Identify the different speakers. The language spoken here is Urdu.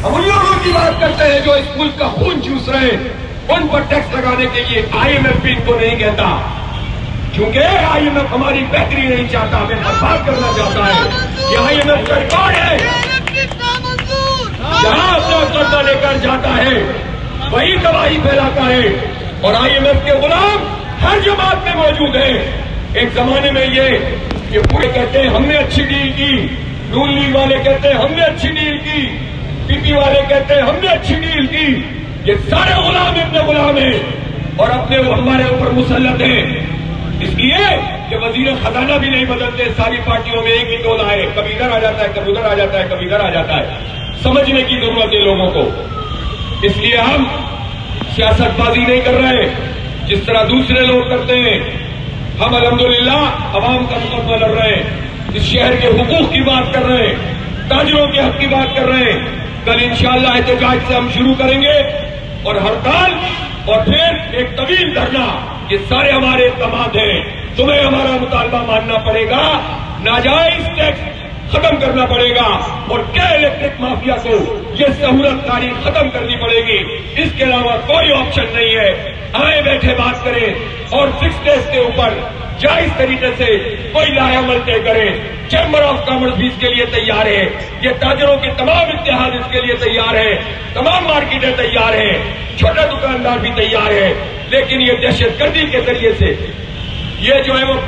Speaker 1: ہم ان لوگوں کی بات کرتے ہیں جو اس ملک کا خون چوس رہے ہیں، ان پر ٹیکس لگانے کے لیے آئی ایم ایف بھی ان کو نہیں کہتا، کیونکہ آئی ایم ایف ہماری بہتری نہیں چاہتا، ہمیں برباد کرنا چاہتا ہے۔ یہ آئی ایم ایف کا ریکارڈ ہے، جہاں اپنا قرضہ لے کر جاتا ہے وہی تباہی پھیلاتا ہے، اور آئی ایم ایف کے غلام ہر جماعت میں موجود ہیں۔ ایک زمانے میں یہ پورے کہتے ہیں ہم نے اچھی ڈیل کی، نون لیگ والے کہتے ہیں ہم نے اچھی ڈیل کی، پی پی والے کہتے ہیں ہم نے اچھی ڈیل کی، یہ سارے غلام ابن غلام ہیں اور اپنے ہمارے اوپر مسلط ہیں، اس لیے کہ وزیر خزانہ بھی نہیں بدلتے، ساری پارٹیوں میں ایک ہی ٹولہ ہے، کبھی ادھر آ جاتا ہے، کبھی ادھر آ جاتا ہے، کبھی ادھر آ جاتا ہے۔ سمجھنے کی ضرورت ہے لوگوں کو، اس لیے ہم سیاست بازی نہیں کر رہے جس طرح دوسرے لوگ کرتے ہیں۔ ہم الحمدللہ عوام کا مقدمہ لڑ رہے ہیں، اس شہر کے حقوق کی بات کر رہے ہیں، تاجروں کے حق کی بات کر رہے ہیں۔ کل انشاءاللہ احتجاج سے ہم شروع کریں گے اور ہڑتال اور پھر ایک طویل دھرنا، یہ سارے ہمارے اقدامات ہیں۔ تمہیں ہمارا مطالبہ ماننا پڑے گا، ناجائز ٹیکس ختم کرنا پڑے گا، اور کیا الیکٹرک مافیا کو یہ سہولت کاری ختم کرنی پڑے گی، اس کے علاوہ کوئی آپشن نہیں ہے۔ آئے بیٹھے بات کریں اور فکس ٹیکس کے اوپر جائز طریقے سے کوئی لائحہ عمل طے کریں۔ چیمبر آف کامرس بھی اس کے لیے تیار ہے، یہ تاجروں کے تمام اتحاد اس کے لیے تیار ہے، تمام مارکیٹیں تیار ہیں، چھوٹے دکاندار بھی تیار ہیں، لیکن یہ دہشت گردی کے ذریعے سے یہ جو ہے وہ